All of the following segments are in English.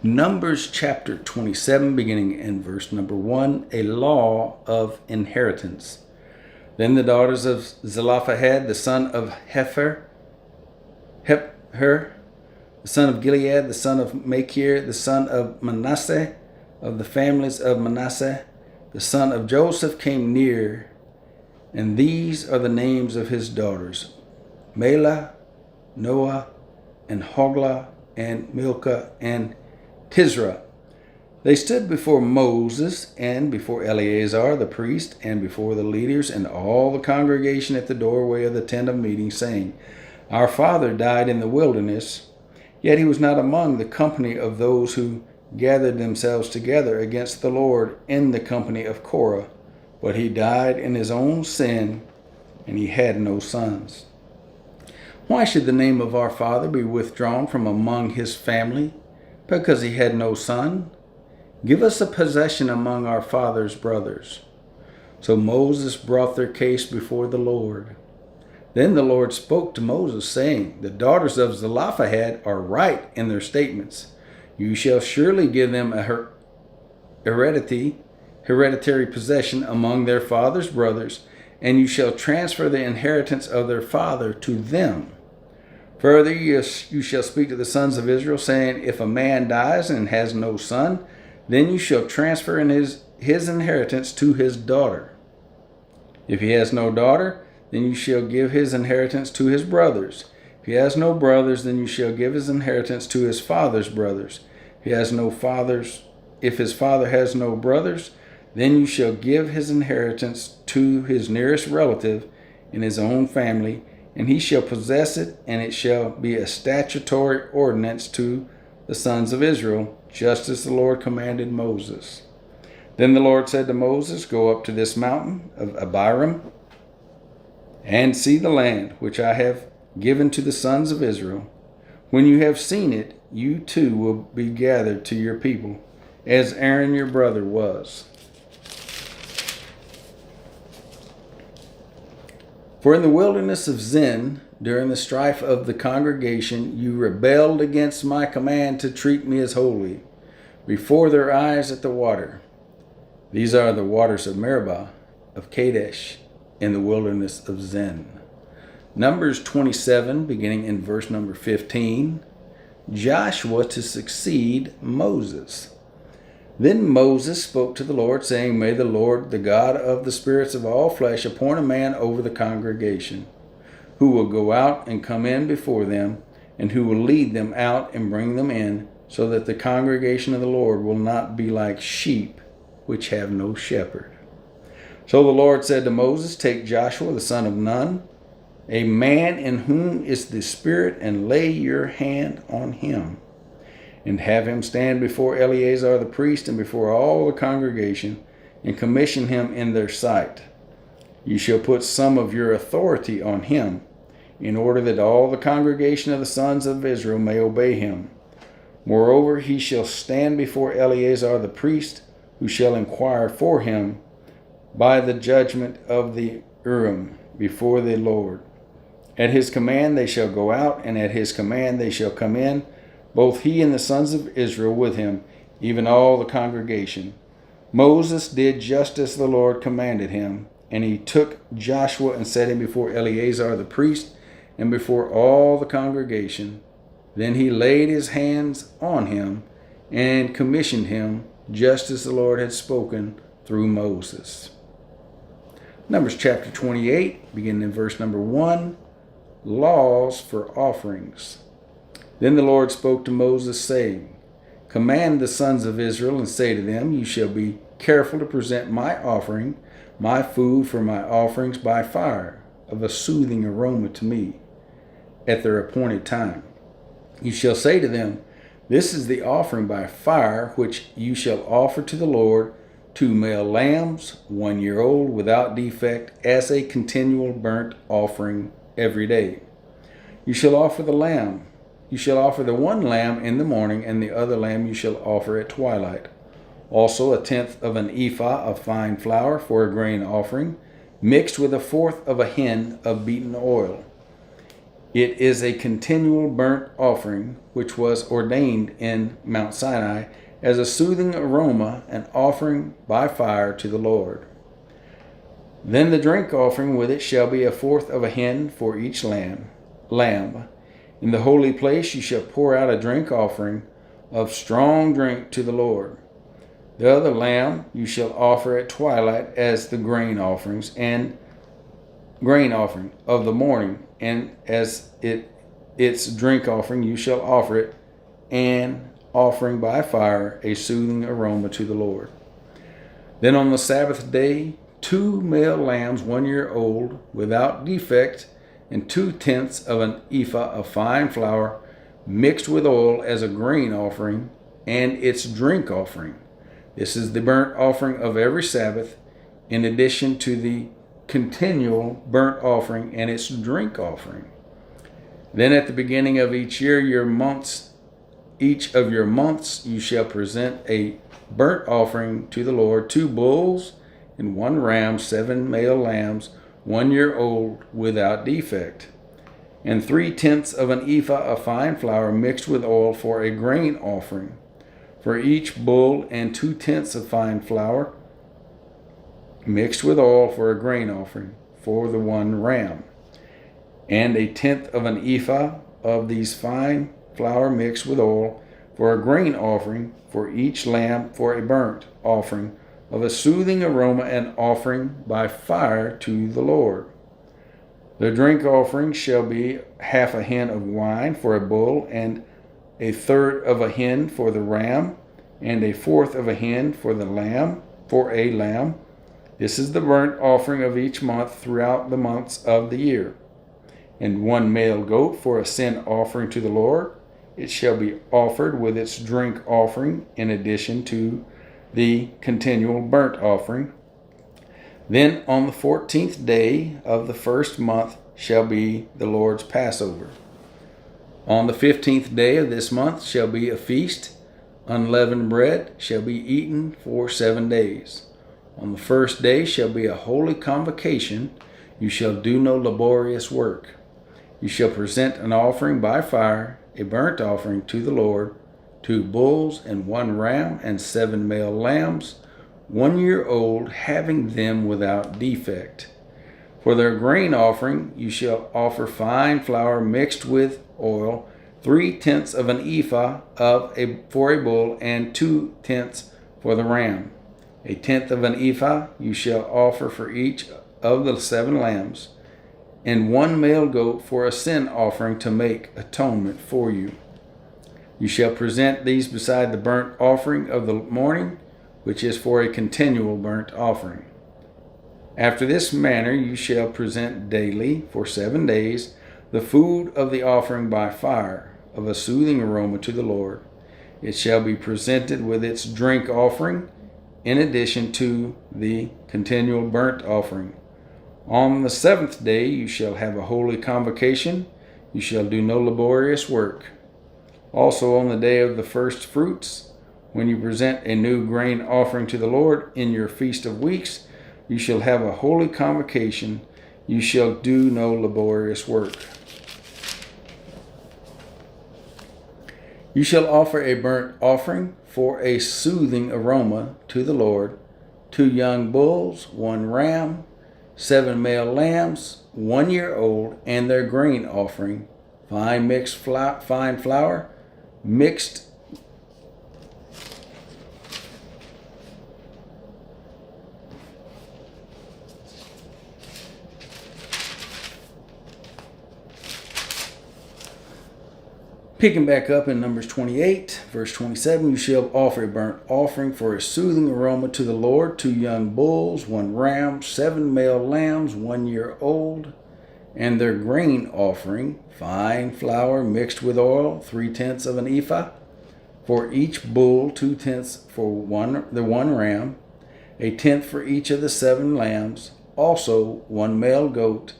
Numbers chapter 27, beginning in verse number 1, a law of inheritance. Then the daughters of Zelophehad, the son of Hepher, the son of Gilead, the son of Machir, the son of Manasseh, of the families of Manasseh, the son of Joseph, came near, and these are the names of his daughters: Mela, Noah, and Hoglah, and Milcah, and Tisra. They stood before Moses and before Eleazar the priest and before the leaders and all the congregation at the doorway of the tent of meeting, saying, Our father died in the wilderness, yet he was not among the company of those who gathered themselves together against the Lord in the company of Korah, but he died in his own sin, and he had no sons. Why should the name of our father be withdrawn from among his family? Because he had no son? Give us a possession among our father's brothers. So Moses brought their case before the Lord. Then the Lord spoke to Moses, saying, The daughters of Zelophehad are right in their statements. You shall surely give them a hereditary possession among their father's brothers, and you shall transfer the inheritance of their father to them. Further, you shall speak to the sons of Israel, saying, If a man dies and has no son, then you shall transfer his inheritance to his daughter. If he has no daughter, then you shall give his inheritance to his brothers. If he has no brothers, then you shall give his inheritance to his father's brothers. If his father has no brothers, then you shall give his inheritance to his nearest relative in his own family, and he shall possess it, and it shall be a statutory ordinance to the sons of Israel, just as the Lord commanded Moses. Then the Lord said to Moses, Go up to this mountain of Abiram, and see the land which I have given to the sons of Israel. When you have seen it, you too will be gathered to your people, as Aaron your brother was. For in the wilderness of Zin, during the strife of the congregation, you rebelled against my command to treat me as holy, before their eyes at the water. These are the waters of Meribah, of Kadesh, in the wilderness of Zin. Numbers 27, beginning in verse number 15. Joshua to succeed Moses. Then Moses spoke to the Lord, saying, May the Lord, the God of the spirits of all flesh, appoint a man over the congregation, who will go out and come in before them, and who will lead them out and bring them in, so that the congregation of the Lord will not be like sheep which have no shepherd. So the Lord said to Moses, Take Joshua the son of Nun, a man in whom is the Spirit, and lay your hand on him, and have him stand before Eleazar the priest and before all the congregation, and commission him in their sight. You shall put some of your authority on him, in order that all the congregation of the sons of Israel may obey him. Moreover, he shall stand before Eleazar the priest, who shall inquire for him by the judgment of the Urim before the Lord. At his command they shall go out, and at his command they shall come in, both he and the sons of Israel with him, even all the congregation. Moses did just as the Lord commanded him, and he took Joshua and set him before Eleazar the priest and before all the congregation. Then he laid his hands on him and commissioned him, just as the Lord had spoken through Moses. Numbers chapter 28, beginning in verse number 1, Laws for offerings. Then the Lord spoke to Moses, saying, Command the sons of Israel, and say to them, You shall be careful to present my offering, my food for my offerings by fire, of a soothing aroma to me, at their appointed time. You shall say to them, This is the offering by fire which you shall offer to the Lord, 2 male lambs, 1 year old, without defect, as a continual burnt offering every day. You shall offer the lamb. You shall offer the one lamb in the morning, and the other lamb you shall offer at twilight. Also 1/10 of an ephah of fine flour for a grain offering, mixed with 1/4 of a hin of beaten oil. It is a continual burnt offering, which was ordained in Mount Sinai as a soothing aroma and offering by fire to the Lord. Then the drink offering with it shall be a fourth of a hin for each lamb. In the holy place you shall pour out a drink offering of strong drink to the Lord. The other lamb you shall offer at twilight as the grain offering of the morning, and as its drink offering you shall offer it, an offering by fire, a soothing aroma to the Lord. Then on the Sabbath day 2 male lambs 1 year old without defect, and 2/10 of an ephah of fine flour mixed with oil as a grain offering, and its drink offering. This is the burnt offering of every Sabbath, in addition to the continual burnt offering and its drink offering. Then at the beginning of each year, each of your months, you shall present a burnt offering to the Lord, 2 bulls and 1 ram, 7 male lambs 1 year old without defect, and 3/10 of an ephah of fine flour mixed with oil for a grain offering for each bull, and 2/10 of fine flour mixed with oil for a grain offering for the 1 ram, and 1/10 of an ephah of these fine flour mixed with oil for a grain offering for each lamb for a burnt offering of a soothing aroma and offering by fire to the Lord. The drink offering shall be half a hin of wine for a bull, and 1/3 of a hin for the ram, and 1/4 of a hin for a lamb. This is the burnt offering of each month throughout the months of the year. And 1 male goat for a sin offering to the Lord. It shall be offered with its drink offering in addition to the continual burnt offering. Then on the 14th day of the first month shall be the Lord's Passover. On the 15th day of this month shall be a feast. Unleavened bread shall be eaten for 7 days. On the first day shall be a holy convocation. You shall do no laborious work. You shall present an offering by fire, a burnt offering to the Lord, 2 bulls and 1 ram, and 7 male lambs 1 year old, having them without defect. For their grain offering you shall offer fine flour mixed with oil, 3/10 of an ephah for a bull, and 2/10 for the ram. 1/10 of an ephah you shall offer for each of the 7 lambs, and 1 male goat for a sin offering to make atonement for you. You shall present these beside the burnt offering of the morning, which is for a continual burnt offering. After this manner you shall present daily for 7 days the food of the offering by fire, of a soothing aroma to the Lord. It shall be presented with its drink offering, in addition to the continual burnt offering. On the 7th day you shall have a holy convocation. You shall do no laborious work. Also on the day of the first fruits, when you present a new grain offering to the Lord in your feast of weeks, you shall have a holy convocation. You shall do no laborious work. You shall offer a burnt offering for a soothing aroma to the Lord, 2 young bulls, 1 ram, 7 male lambs 1 year old, and their grain offering, fine flour mixed Picking back up in Numbers 28, verse 27, you shall offer a burnt offering for a soothing aroma to the Lord, 2 young bulls, 1 ram, 7 male lambs 1 year old, and their grain offering, fine flour mixed with oil, 3/10 of an ephah, for each bull, 2/10 for the 1 ram, 1/10 for each of the 7 lambs, also 1 male goat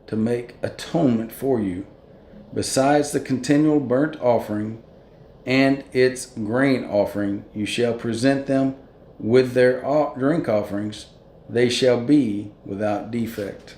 to make atonement for you. Besides the continual burnt offering and its grain offering, you shall present them with their drink offerings. They shall be without defect.